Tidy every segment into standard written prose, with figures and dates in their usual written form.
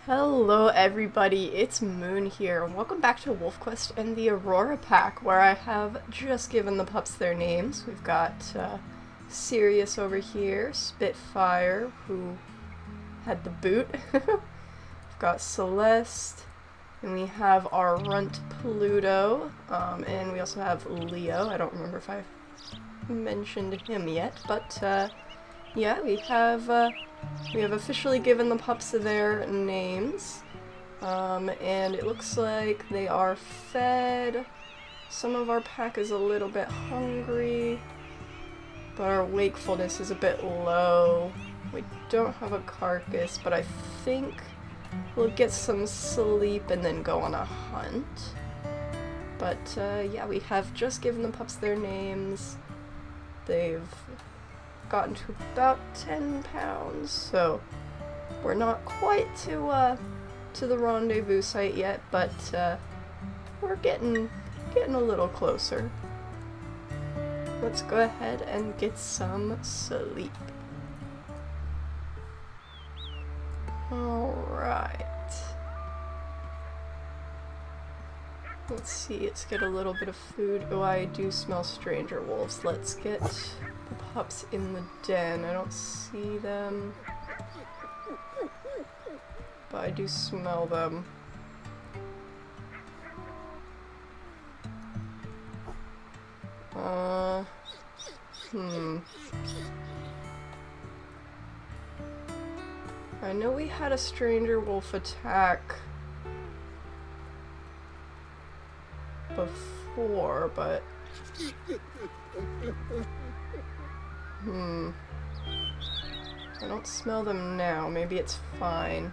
Hello everybody, it's Moon here, and welcome back to WolfQuest and the Aurora Pack, where I have just given the pups their names. We've got Sirius over here, Spitfire, who had the boot. We've got Celeste, and we have our runt Pluto, and we also have Leo. I don't remember if I've mentioned him yet, but yeah, we have officially given the pups their names, and it looks like they are fed. Some of our pack is a little bit hungry, but our wakefulness is a bit low. We don't have a carcass, but I think we'll get some sleep and then go on a hunt. But yeah, we have just given the pups their names. They've gotten to about 10 pounds, so we're not quite to the rendezvous site yet, but we're getting a little closer. Let's go ahead and get some sleep. Alright. Let's see, let's get a little bit of food. Oh, I do smell stranger wolves. Let's get the pups in the den. I don't see them, but I do smell them. I know we had a stranger wolf attack before, but I don't smell them now. Maybe it's fine.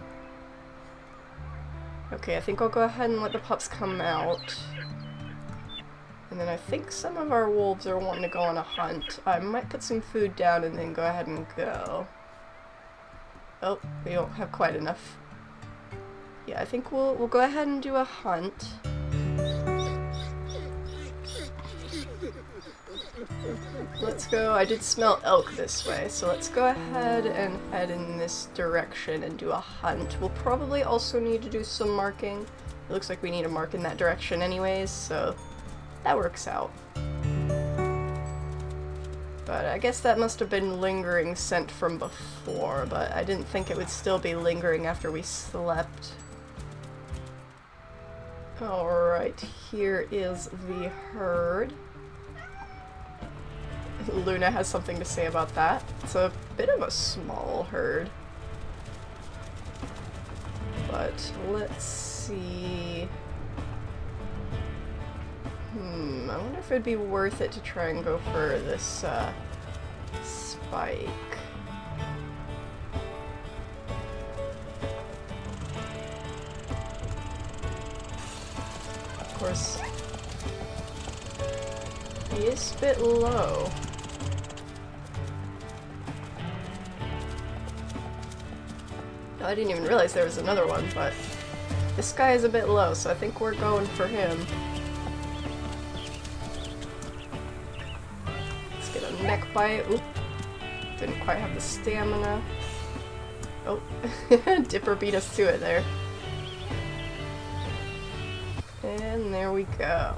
Okay, I think I'll go ahead and let the pups come out. And then I think some of our wolves are wanting to go on a hunt. I might put some food down and then go ahead and go. Oh, we don't have quite enough. Yeah, I think we'll go ahead and do a hunt. Let's go. I did smell elk this way, so let's go ahead and head in this direction and do a hunt. We'll probably also need to do some marking. It looks like we need to mark in that direction anyways, so that works out. But I guess that must have been lingering scent from before, but I didn't think it would still be lingering after we slept. Alright, here is the herd. Luna has something to say about that. It's a bit of a small herd. But let's see. I wonder if it'd be worth it to try and go for this spike. Of course, he is a bit low. I didn't even realize there was another one, but this guy is a bit low, so I think we're going for him. Let's get a neck bite. Oop. Didn't quite have the stamina. Oh, Dipper beat us to it there. And there we go.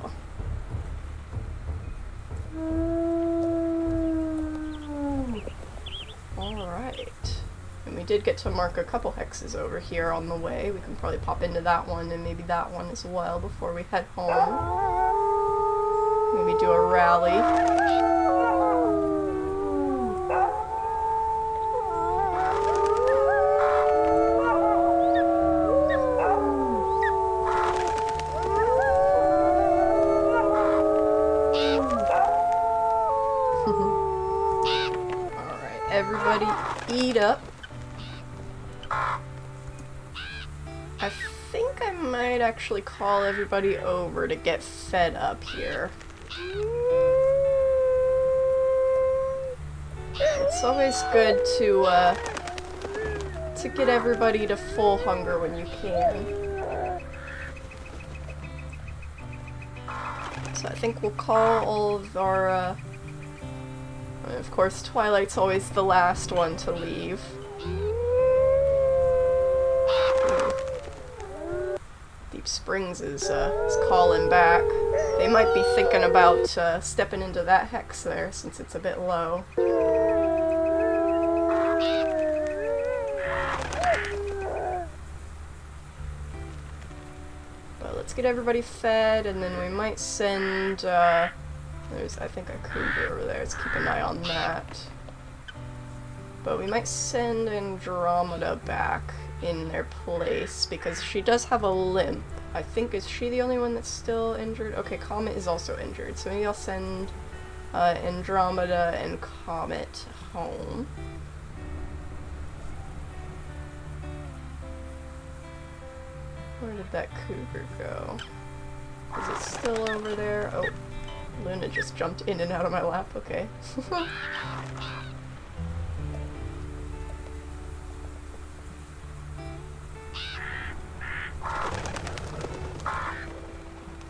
Alright. And we did get to mark a couple hexes over here on the way. We can probably pop into that one and maybe that one as well before we head home. Maybe do a rally. Alright, everybody eat up. I think I might actually call everybody over to get fed up here. It's always good to get everybody to full hunger when you can. So I think we'll call all of our Of course, Twilight's always the last one to leave. Deep Springs is calling back. They might be thinking about stepping into that hex there since it's a bit low. But let's get everybody fed, and then we might send, there's, I think, a cougar over there. Let's keep an eye on that. But we might send Andromeda back in their place, because she does have a limp. I think, is she the only one that's still injured? Okay, Comet is also injured, so maybe I'll send Andromeda and Comet home. Where did that cougar go? Is it still over there? Oh, Luna just jumped in and out of my lap, okay.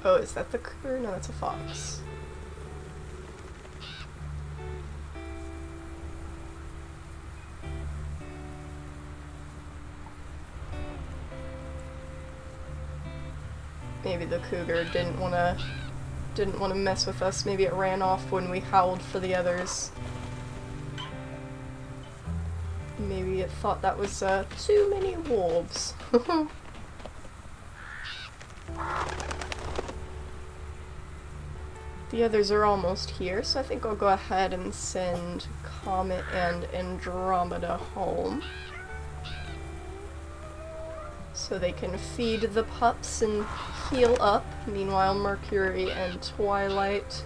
Oh, is that the cougar? No, that's a fox. Maybe the cougar didn't wanna mess with us. Maybe it ran off when we howled for the others. Maybe it thought that was too many wolves. The others are almost here, so I think I'll go ahead and send Comet and Andromeda home. So they can feed the pups and heal up. Meanwhile, Mercury and Twilight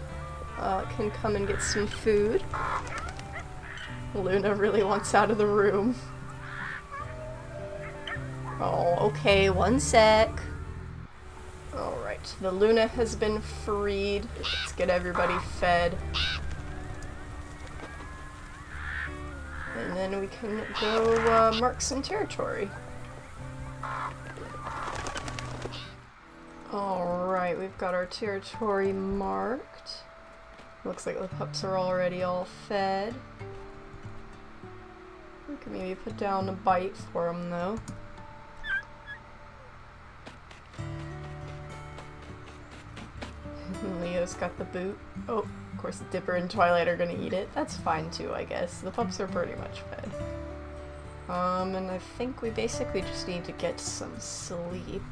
can come and get some food. Luna really wants out of the room. Oh, okay, one sec. Alright, the Luna has been freed. Let's get everybody fed. And then we can go mark some territory. Alright, we've got our territory marked. Looks like the pups are already all fed. We can maybe put down a bite for them though. Leo's got the boot. Oh, of course Dipper and Twilight are gonna eat it. That's fine too, I guess. The pups are pretty much fed. And I think we basically just need to get some sleep.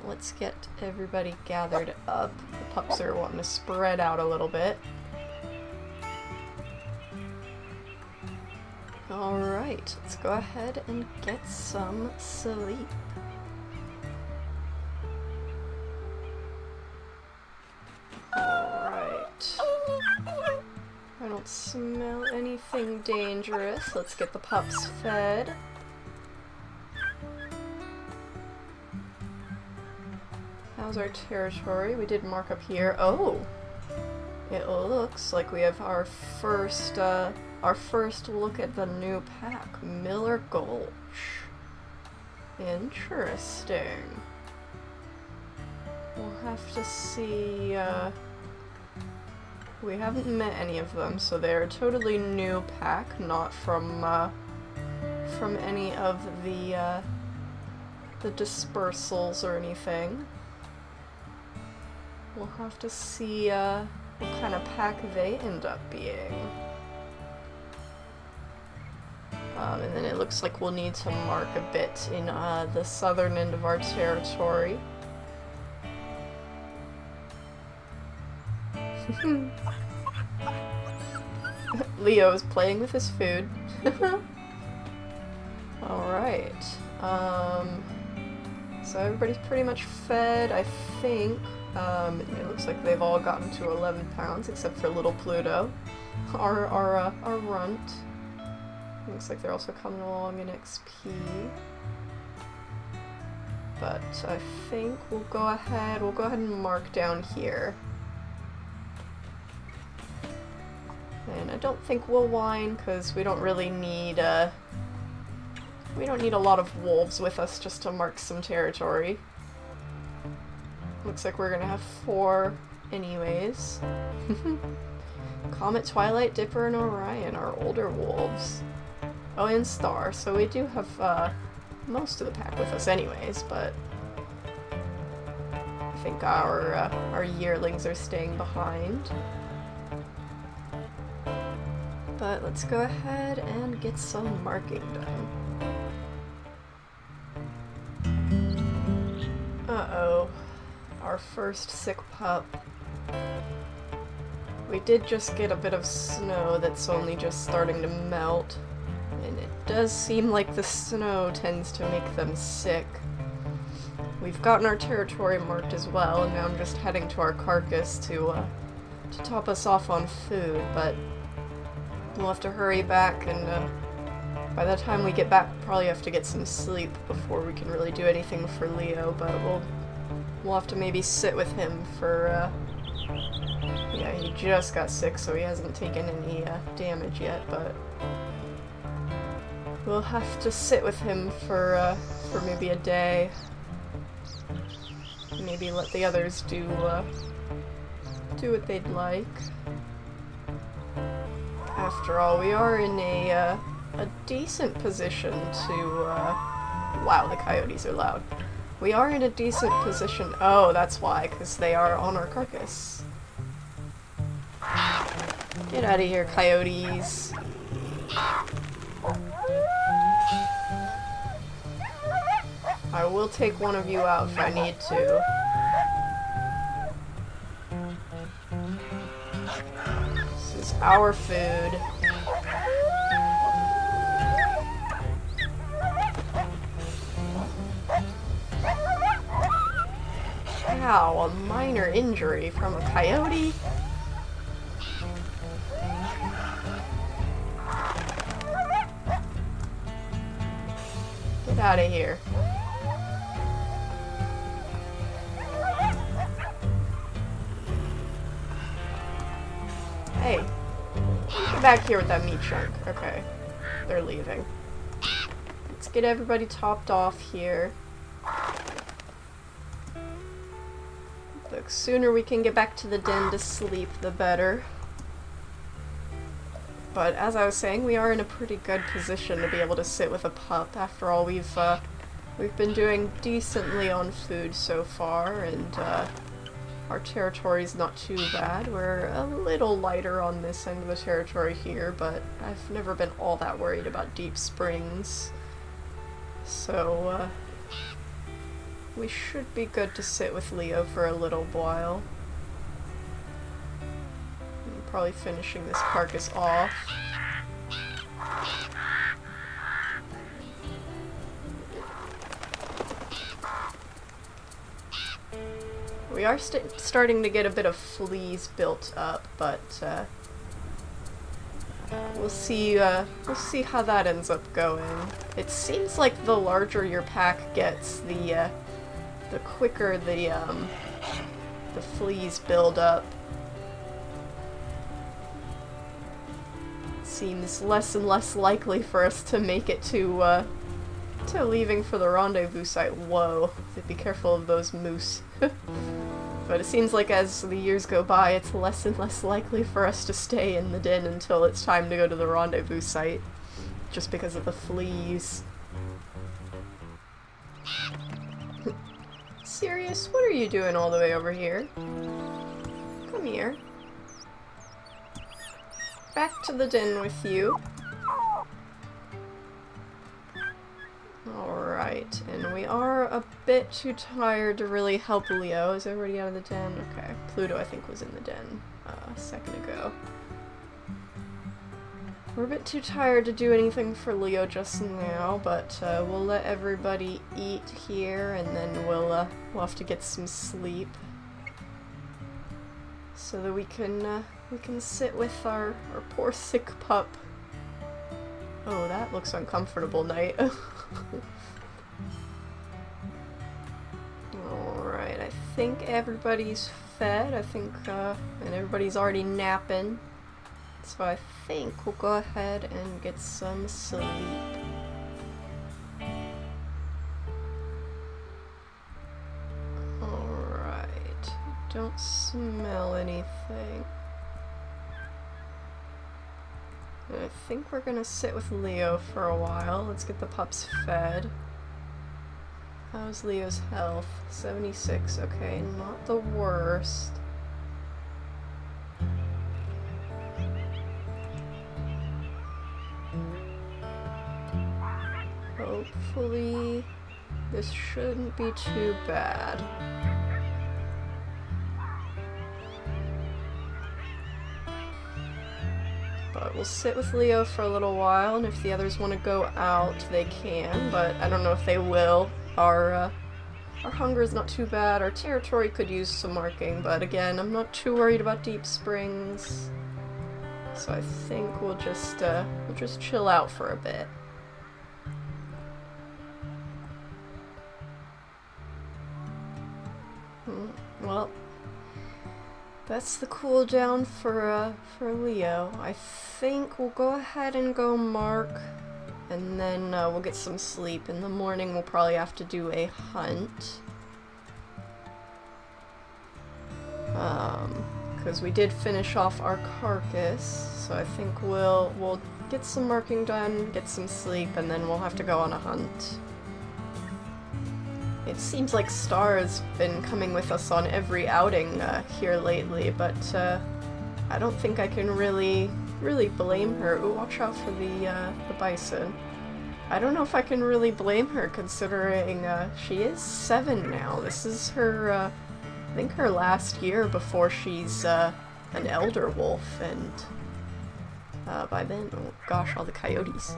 Let's get everybody gathered up. The pups are wanting to spread out a little bit. Alright, let's go ahead and get some sleep. Alright. I don't smell anything dangerous. Let's get the pups fed. How's our territory? We did mark up here. Oh! It looks like we have our first look at the new pack. Miller Gulch. Interesting. We'll have to see, we haven't met any of them, so they're a totally new pack, not from any of the dispersals or anything. We'll have to see, what kind of pack they end up being. And then it looks like we'll need to mark a bit in, the southern end of our territory. Leo is playing with his food. Alright. So everybody's pretty much fed, I think. It looks like they've all gotten to 11 pounds, except for little Pluto. Our runt. Looks like they're also coming along in XP. But I think we'll go ahead and mark down here. And I don't think we'll whine, because we don't really need, we don't need a lot of wolves with us just to mark some territory. Looks like we're gonna have 4 anyways. Comet, Twilight, Dipper, and Orion are older wolves. Oh, and Star, so we do have, most of the pack with us anyways, but think our yearlings are staying behind. But let's go ahead and get some marking done. Uh-oh. Our first sick pup. We did just get a bit of snow that's only just starting to melt, and it does seem like the snow tends to make them sick. We've gotten our territory marked as well, and now I'm just heading to our carcass to top us off on food, but we'll have to hurry back, and by the time we get back, we'll probably have to get some sleep before we can really do anything for Leo, but we'll have to maybe sit with him for, yeah, he just got sick, so he hasn't taken any damage yet, but we'll have to sit with him for maybe a day. Maybe let the others do what they'd like. After all, we are in a decent position to, wow, the coyotes are loud. We are in a decent position. Oh, that's why, because they are on our carcass. Get out of here, coyotes. I will take one of you out if I need to. This is our food. Ow, a minor injury from a coyote? Get out of here. Hey, get back here with that meat chunk. Okay, they're leaving. Let's get everybody topped off here. The sooner we can get back to the den to sleep, the better. But as I was saying, we are in a pretty good position to be able to sit with a pup. After all, we've been doing decently on food so far, and our territory's not too bad. We're a little lighter on this end of the territory here, but I've never been all that worried about deep springs. So, we should be good to sit with Leo for a little while. I'm probably finishing this carcass off. We are starting to get a bit of fleas built up, but we'll see how that ends up going. It seems like the larger your pack gets, the quicker the fleas build up. It seems less and less likely for us to make it to leaving for the rendezvous site. Whoa, be careful of those moose. But it seems like as the years go by, it's less and less likely for us to stay in the den until it's time to go to the rendezvous site, just because of the fleas. Sirius, what are you doing all the way over here? Come here. Back to the den with you. Alright, and we are a bit too tired to really help Leo. Is everybody out of the den? Okay. Pluto, I think, was in the den a second ago. We're a bit too tired to do anything for Leo just now, but we'll let everybody eat here, and then we'll have to get some sleep so that we can sit with our poor sick pup. Oh, that looks uncomfortable, Knight. Alright, I think everybody's fed. I think, and everybody's already napping. So I think we'll go ahead and get some sleep. Alright, don't smell anything. I think we're gonna sit with Leo for a while. Let's get the pups fed. How's Leo's health? 76, okay, not the worst. Hopefully this shouldn't be too bad. But we'll sit with Leo for a little while, and if the others want to go out, they can, but I don't know if they will. Our hunger is not too bad. Our territory could use some marking, but again, I'm not too worried about deep springs. So I think we'll just chill out for a bit. Well, that's the cooldown for Leo. I think we'll go ahead and go mark, and then we'll get some sleep. In the morning we'll probably have to do a hunt. Because we did finish off our carcass, so I think we'll get some marking done, get some sleep, and then we'll have to go on a hunt. It seems like Star has been coming with us on every outing here lately, but I don't think I can really blame her. Ooh, watch out for the bison. I don't know if I can really blame her, considering she is 7 now. This is her, I think her last year before she's an elder wolf, and by then, oh gosh, all the coyotes.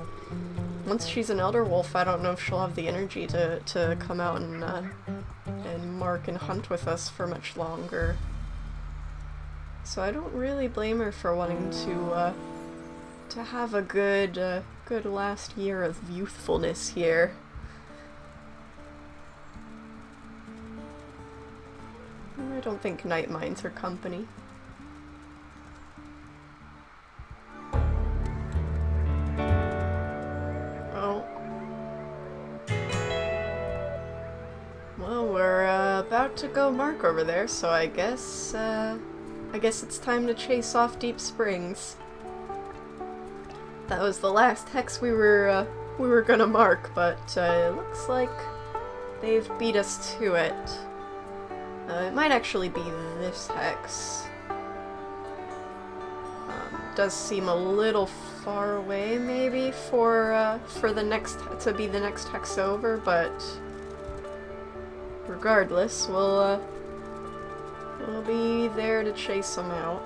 Once she's an elder wolf, I don't know if she'll have the energy to come out and mark and hunt with us for much longer. So I don't really blame her for wanting to have a good last year of youthfulness here. I don't think night minds her company. About to go mark over there, so I guess it's time to chase off Deep Springs. That was the last hex we were gonna mark, but it looks like they've beat us to it. It might actually be this hex. Does seem a little far away, maybe, for the next hex over, but regardless, we'll be there to chase them out.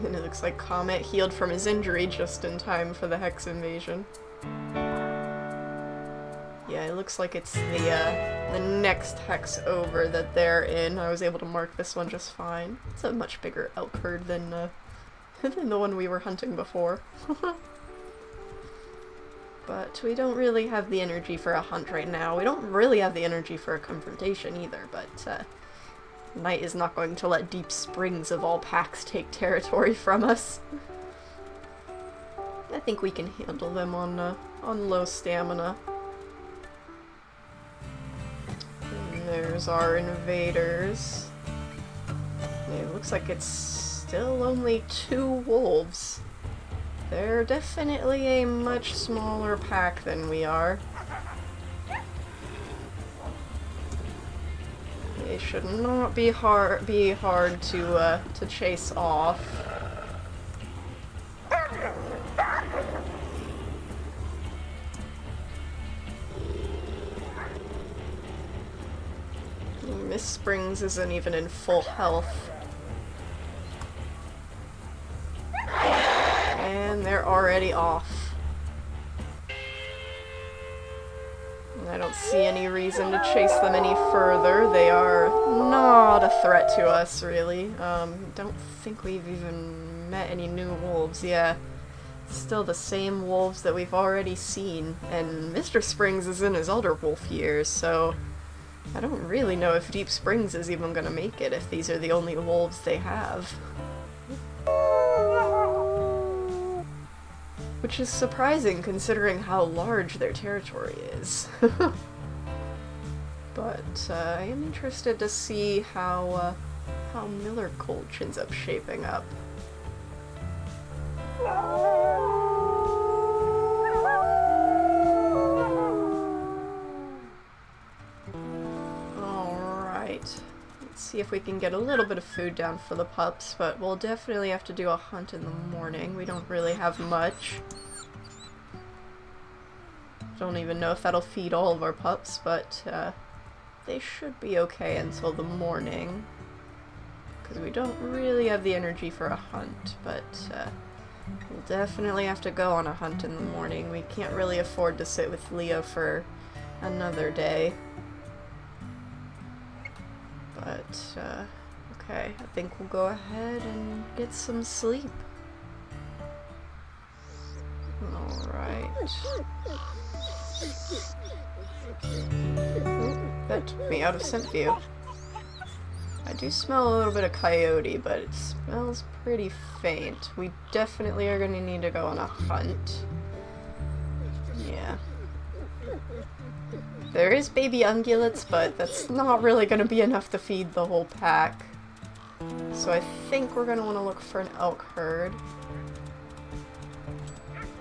And it looks like Comet healed from his injury just in time for the hex invasion. Yeah, it looks like it's the next hex over that they're in. I was able to mark this one just fine. It's a much bigger elk herd than the one we were hunting before. But we don't really have the energy for a hunt right now. We don't really have the energy for a confrontation either, but Night is not going to let Deep Springs of all packs take territory from us. I think we can handle them on low stamina. And there's our invaders. It looks like it's still only 2 wolves. They're definitely a much smaller pack than we are. They should not be hard to chase off. Miss Springs isn't even in full health. And they're already off. And I don't see any reason to chase them any further. They are not a threat to us, really. Don't think we've even met any new wolves. Yeah, still the same wolves that we've already seen. And Mr. Springs is in his elder wolf years, so I don't really know if Deep Springs is even gonna make it if these are the only wolves they have. Which is surprising considering how large their territory is. But I am interested to see how Miller Gulch ends up shaping up. see if we can get a little bit of food down for the pups, but we'll definitely have to do a hunt in the morning. We don't really have much. Don't even know if that'll feed all of our pups, but they should be okay until the morning. Because we don't really have the energy for a hunt, but we'll definitely have to go on a hunt in the morning. We can't really afford to sit with Leo for another day. But, okay, I think we'll go ahead and get some sleep. Alright. That took me out of scent view. I do smell a little bit of coyote, but it smells pretty faint. We definitely are going to need to go on a hunt. Yeah. There is baby ungulates, but that's not really going to be enough to feed the whole pack. So I think we're going to want to look for an elk herd.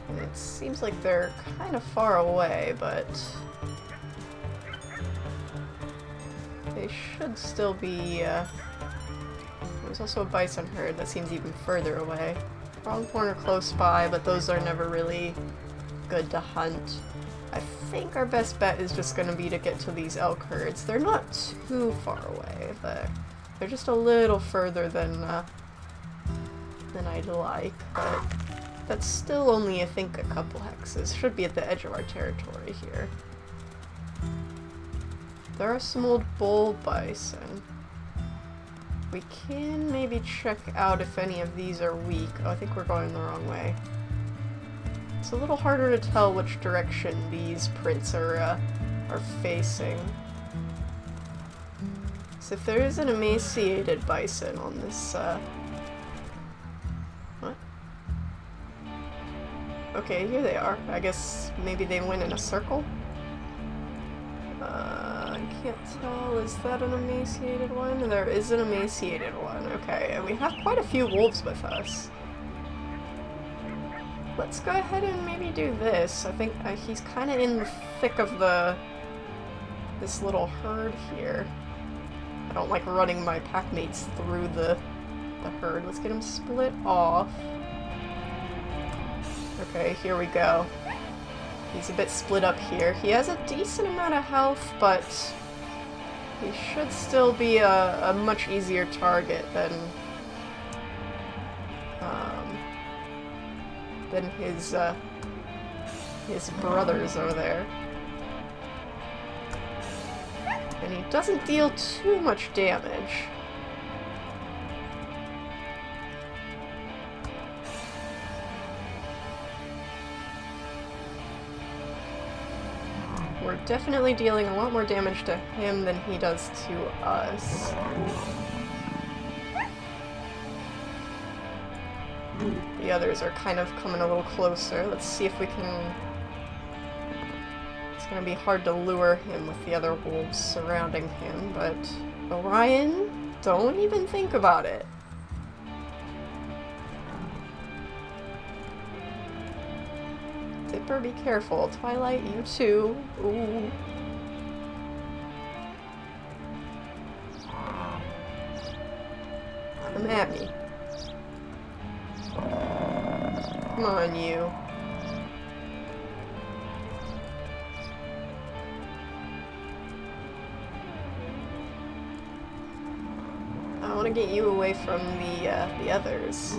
And it seems like they're kind of far away, but they should still be, there's also a bison herd that seems even further away. Pronghorn are close by, but those are never really good to hunt. I think our best bet is just going to be to get to these elk herds. They're not too far away, but they're just a little further than I'd like, but that's still only, I think, a couple hexes. Should be at the edge of our territory here. There are some old bull bison. We can maybe check out if any of these are weak. Oh, I think we're going the wrong way. It's a little harder to tell which direction these prints are facing. So if there is an emaciated bison on this, what? Okay, here they are. I guess maybe they went in a circle? I can't tell. Is that an emaciated one? There is an emaciated one. Okay, and we have quite a few wolves with us. Let's go ahead and maybe do this. I think he's kind of in the thick of this little herd here. I don't like running my pack mates through the herd. Let's get him split off. Okay, here we go. He's a bit split up here. He has a decent amount of health, but he should still be a much easier target than his brothers over there. And he doesn't deal too much damage. We're definitely dealing a lot more damage to him than he does to us. The others are kind of coming a little closer. Let's see if we can... It's gonna be hard to lure him with the other wolves surrounding him, but Orion, don't even think about it. Dipper, be careful. Twilight, you too. Ooh. Come at me. Come on, you. I want to get you away from the others.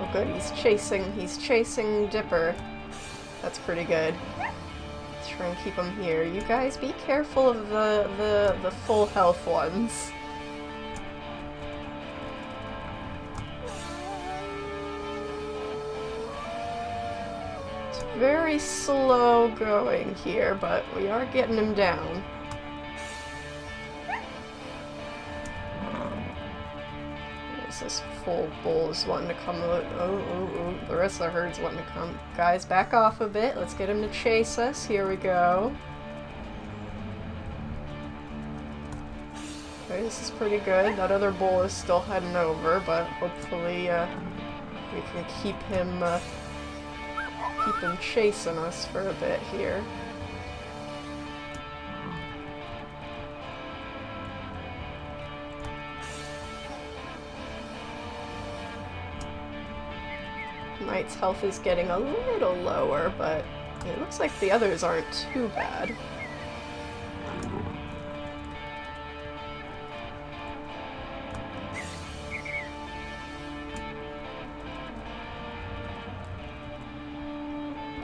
Oh good, he's chasing Dipper. That's pretty good. Let's try and keep him here. You guys be careful of the full health ones. It's very slow going here, but we are getting him down. This full bull is wanting to come. Oh. The rest of the herd's wanting to come. Guys, back off a bit. Let's get him to chase us. Here we go. Okay, this is pretty good. That other bull is still heading over, but hopefully we can keep him chasing us for a bit here. Knight's health is getting a little lower, but it looks like the others aren't too bad.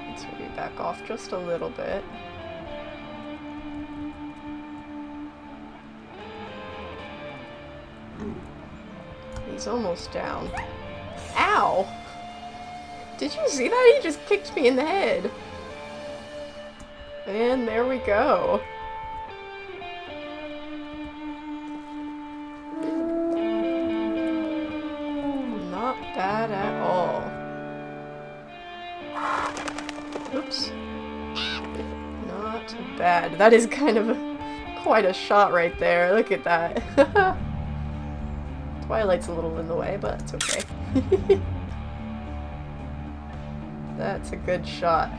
Let's maybe back off just a little bit. He's almost down. Ow! Did you see that? He just kicked me in the head. And there we go. Not bad at all. Oops. Not bad. That is kind of quite a shot right there. Look at that. Twilight's a little in the way, but it's okay. That's a good shot.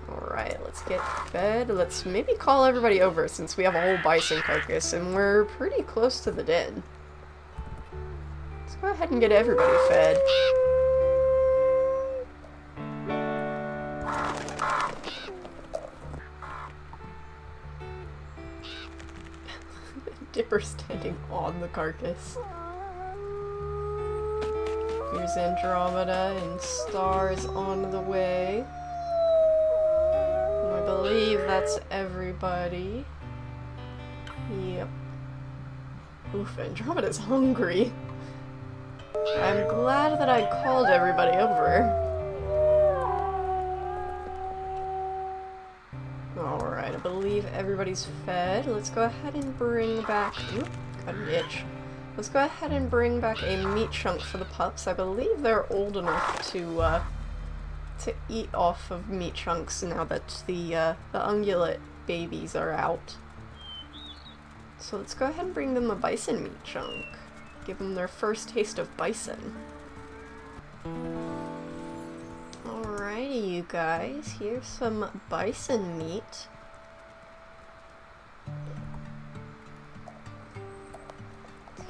Alright, let's get fed. Let's maybe call everybody over since we have a whole bison carcass and we're pretty close to the den. Let's go ahead and get everybody fed. Dipper standing on the carcass. Here's Andromeda and Stars on the way. And I believe that's everybody. Yep. Oof, Andromeda's hungry. I'm glad that I called everybody over. Alright, I believe everybody's fed. Let's go ahead and bring back... Oop, got an itch. Let's go ahead and bring back a meat chunk for the pups. I believe they're old enough to eat off of meat chunks now that the ungulate babies are out. So let's go ahead and bring them a bison meat chunk. Give them their first taste of bison. Alrighty, you guys. Here's some bison meat.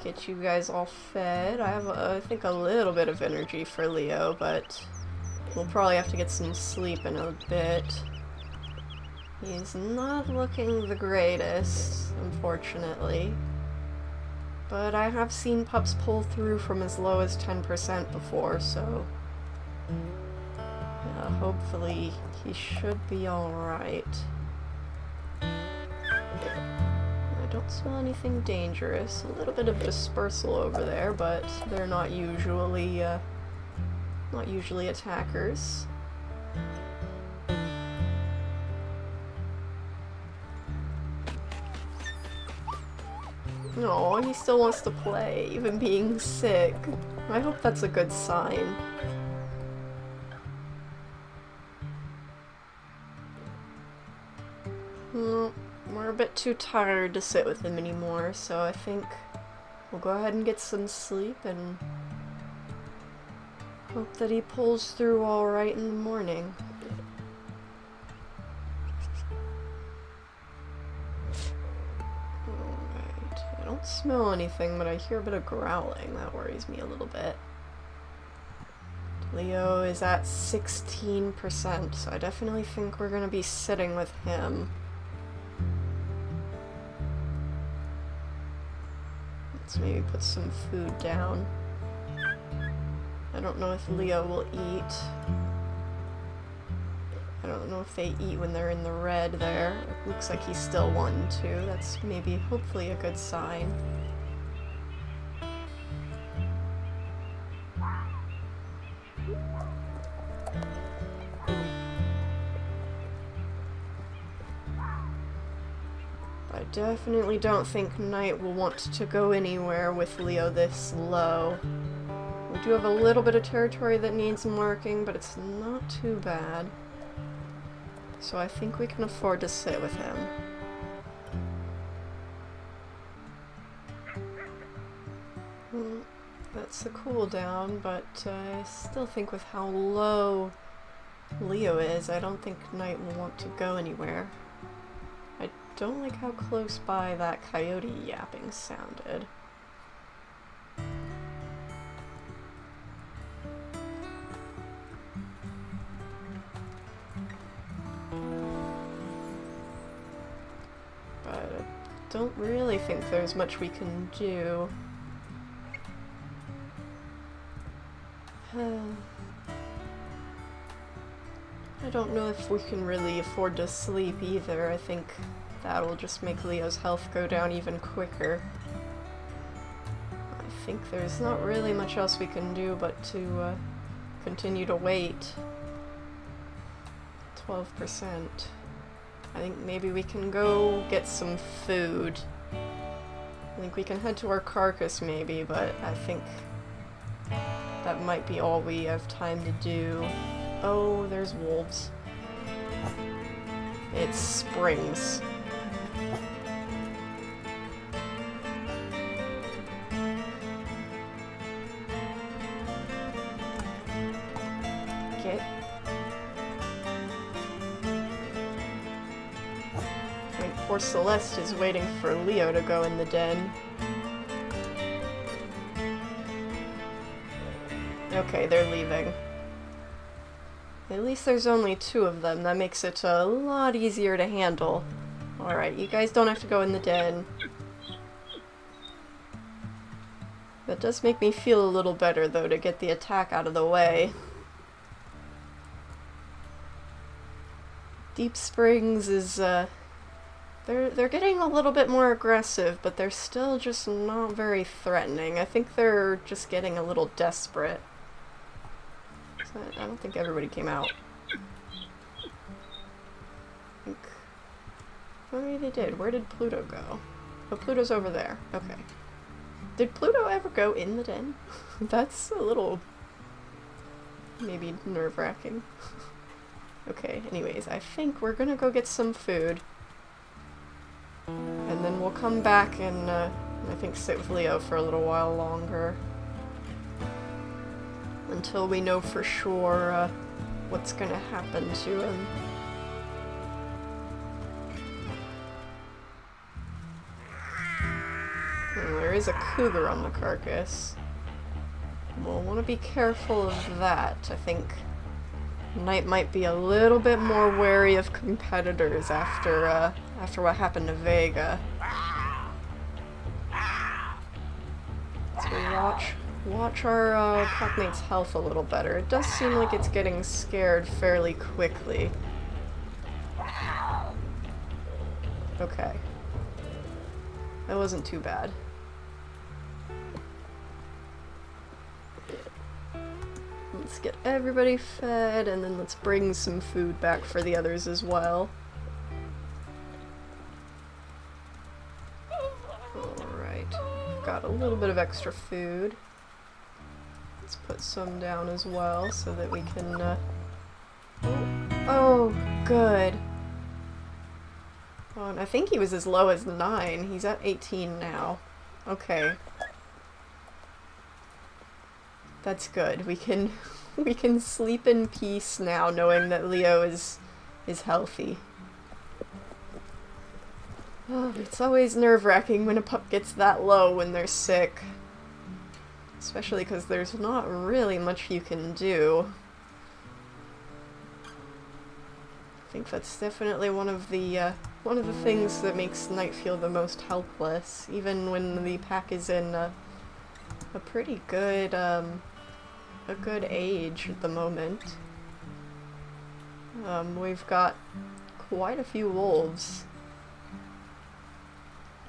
Get you guys all fed. I have, I think, a little bit of energy for Leo, but we'll probably have to get some sleep in a bit. He's not looking the greatest, unfortunately. But I have seen pups pull through from as low as 10% before, so hopefully he should be alright. I don't smell anything dangerous. A little bit of dispersal over there, but they're not usually attackers. No, he still wants to play, even being sick. I hope that's a good sign. Well, we're a bit too tired to sit with him anymore, so I think we'll go ahead and get some sleep and hope that he pulls through alright in the morning. Alright, I don't smell anything, but I hear a bit of growling. That worries me a little bit. Leo is at 16%, so I definitely think we're gonna be sitting with him. Let's maybe put some food down. I don't know if Leo will eat. I don't know if they eat when they're in the red there. It looks like he's still 1-2. That's maybe, hopefully, a good sign. I definitely don't think Knight will want to go anywhere with Leo this low. We do have a little bit of territory that needs marking, but it's not too bad. So I think we can afford to sit with him. That's the cooldown, but I still think with how low Leo is, I don't think Knight will want to go anywhere. I don't like how close by that coyote yapping sounded. don't really think there's much we can do. I don't know if we can really afford to sleep either. I think that'll just make Leo's health go down even quicker. I think there's not really much else we can do but to continue to wait. 12%. I think maybe we can go get some food. I think we can head to our carcass maybe, but I think that might be all we have time to do. Oh, there's wolves. It's springs. Get. I think poor Celeste is waiting for Leo to go in the den. Okay, they're leaving. At least there's only 2 of them. That makes it a lot easier to handle. Alright, you guys don't have to go in the den. That does make me feel a little better, though, to get the attack out of the way. Deep Springs is, they're getting a little bit more aggressive, but they're still just not very threatening. I think they're just getting a little desperate. I don't think everybody came out. Oh, maybe they did. Where did Pluto go? Oh, Pluto's over there. Okay. Did Pluto ever go in the den? That's a little... maybe nerve-wracking. Okay, anyways, I think we're gonna go get some food. And then we'll come back and, I think sit with Leo for a little while longer. Until we know for sure what's gonna happen to him. There is a cougar on the carcass. We'll want to be careful of that. I think Knight might be a little bit more wary of competitors after what happened to Vega. So watch our packmate's health a little better. It does seem like it's getting scared fairly quickly. Okay. That wasn't too bad. Let's get everybody fed, and then let's bring some food back for the others as well. Alright, got a little bit of extra food. Let's put some down as well so that we can, Oh, good. Oh, and I think he was as low as 9. He's at 18 now. Okay. That's good. We can sleep in peace now, knowing that Leo is healthy. Oh, it's always nerve-wracking when a pup gets that low when they're sick. Especially because there's not really much you can do. I think that's definitely one of the things that makes Knight feel the most helpless, even when the pack is in a pretty good a good age at the moment. We've got quite a few wolves.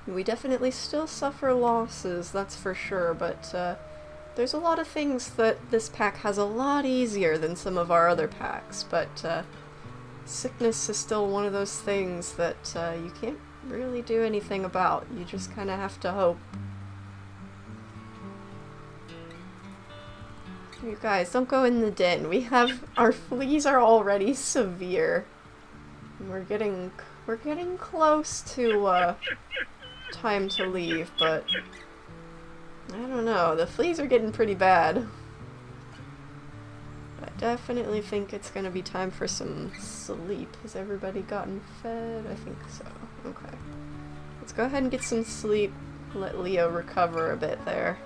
We definitely still suffer losses, that's for sure, but there's a lot of things that this pack has a lot easier than some of our other packs, but sickness is still one of those things that you can't really do anything about. You just kind of have to hope. You guys, don't go in the den. Our fleas are already severe. We're getting close to time to leave, but I don't know. The fleas are getting pretty bad. I definitely think it's gonna be time for some sleep. Has everybody gotten fed? I think so. Okay. Let's go ahead and get some sleep. Let Leo recover a bit there.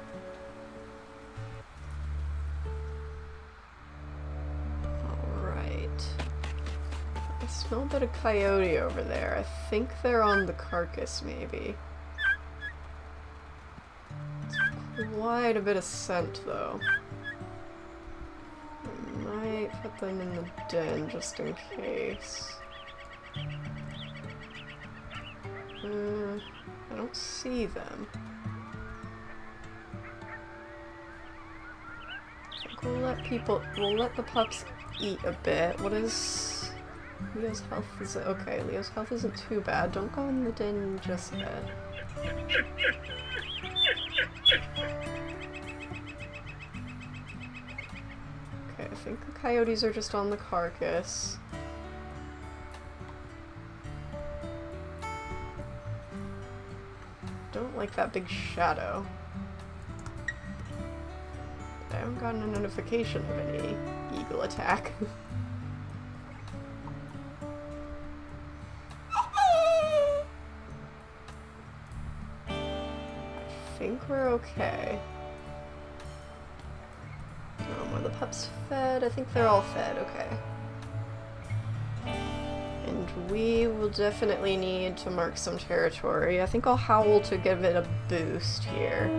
smell a bit of coyote over there. I think they're on the carcass, maybe. It's quite a bit of scent, though. I might put them in the den just in case. I don't see them. I think we'll let the pups eat a bit. What is Leo's health? Is it okay? Leo's health isn't too bad. Don't go in the den just yet. Okay, I think the coyotes are just on the carcass. Don't like that big shadow. I haven't gotten a notification of any eagle attack. I think we're okay. Were the pups fed? I think they're all fed, okay. And we will definitely need to mark some territory. I think I'll howl to give it a boost here.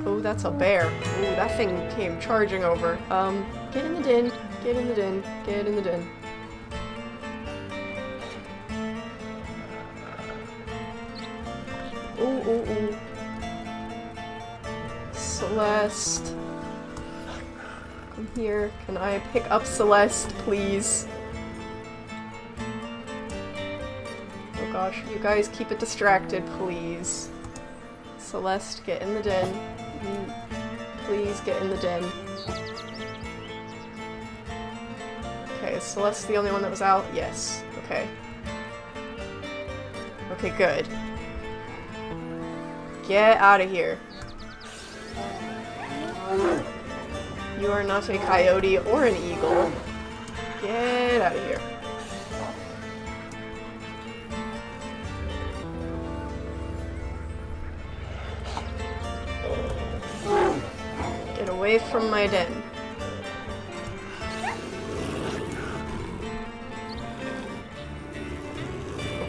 Oh, that's a bear. Ooh, that thing came charging over. Get in the den. Get in the den. Get in the den. Ooh, ooh, ooh. Celeste. Come here. Can I pick up Celeste, please? Oh gosh, you guys keep it distracted, please. Celeste, get in the den. Please get in the den. Okay, is Celeste the only one that was out? Yes. Okay. Okay, good. Get out of here. You are not a coyote or an eagle. Get out of here. Get away from my den.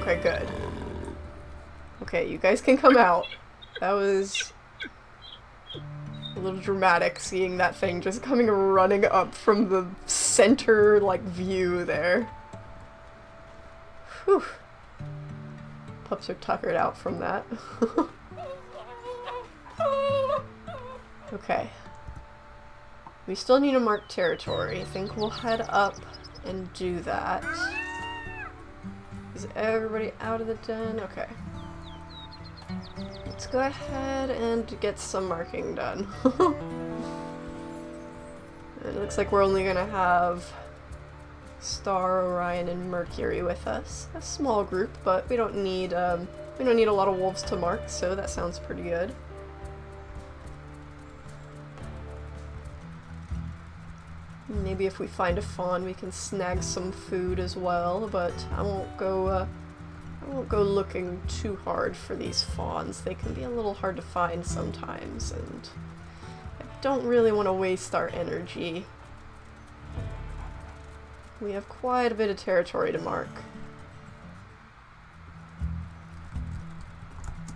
Okay, good. Okay, you guys can come out. That was a little dramatic, seeing that thing just coming running up from the center, like, view there. Whew. Pups are tuckered out from that. Okay. We still need to mark territory. I think we'll head up and do that. Is everybody out of the den? Okay. Let's go ahead and get some marking done. It looks like we're only gonna have Star, Orion, and Mercury with us. A small group, but we don't need a lot of wolves to mark, so that sounds pretty good. Maybe if we find a fawn, we can snag some food as well, but I won't go looking too hard for these fawns. They can be a little hard to find sometimes, and I don't really want to waste our energy. We have quite a bit of territory to mark.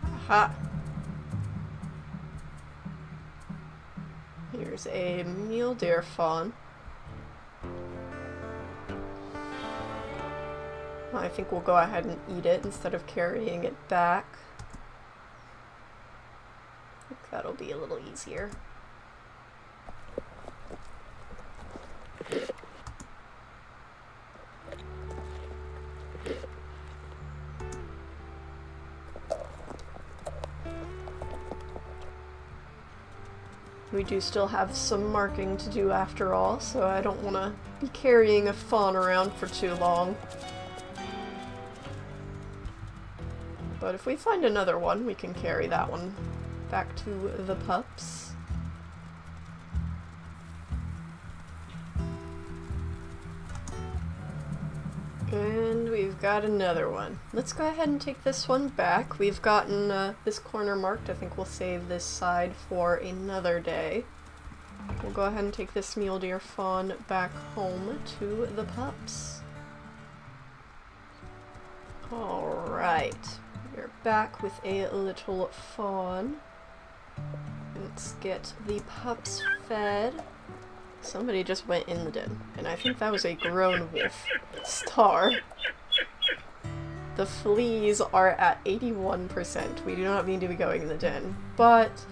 Aha! Here's a mule deer fawn. I think we'll go ahead and eat it instead of carrying it back. I think that'll be a little easier. We do still have some marking to do after all, so I don't want to be carrying a fawn around for too long. But if we find another one, we can carry that one back to the pups. And we've got another one. Let's go ahead and take this one back. We've gotten this corner marked. I think we'll save this side for another day. We'll go ahead and take this mule deer fawn back home to the pups. Alright, we're back with a little fawn. Let's get the pups fed. Somebody just went in the den, and I think that was a grown wolf. Star. The fleas are at 81%. We do not need to be going in the den, but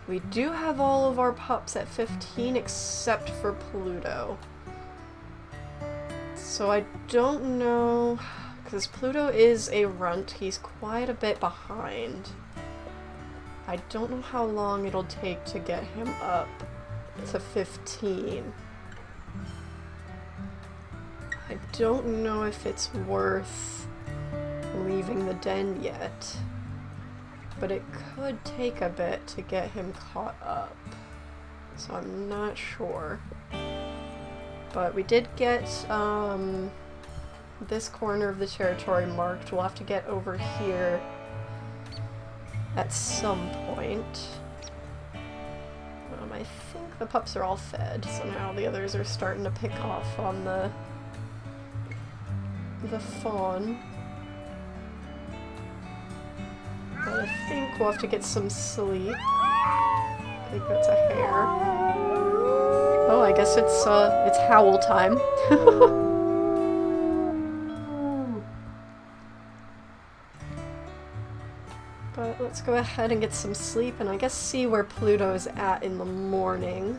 we do have all of our pups at 15 except for Pluto. So I don't know, because Pluto is a runt, he's quite a bit behind. I don't know how long it'll take to get him up to 15. I don't know if it's worth leaving the den yet, but it could take a bit to get him caught up, so I'm not sure. But we did get this corner of the territory marked. We'll have to get over here at some point. I think the pups are all fed, so now the others are starting to pick off on the fawn. But I think we'll have to get some sleep. I think that's a hare. Oh, I guess it's howl time. But let's go ahead and get some sleep and I guess see where Pluto's at in the morning.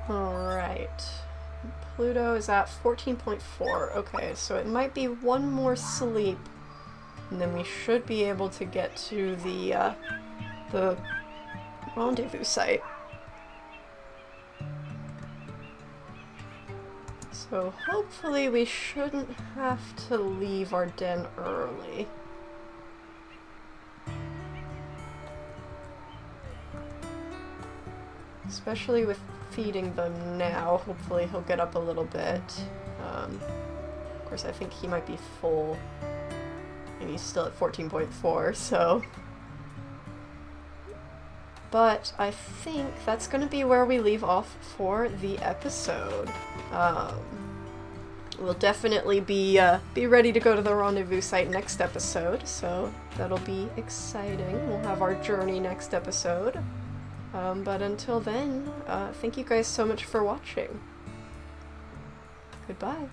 Alright. Pluto is at 14.4. Okay, so it might be one more sleep and then we should be able to get to the rendezvous site. So hopefully we shouldn't have to leave our den early. Especially with feeding them now, hopefully he'll get up a little bit. Of course I think he might be full, and he's still at 14.4, so... But I think that's going to be where we leave off for the episode. We'll definitely be ready to go to the rendezvous site next episode, so that'll be exciting. We'll have our journey next episode. But until then, thank you guys so much for watching. Goodbye.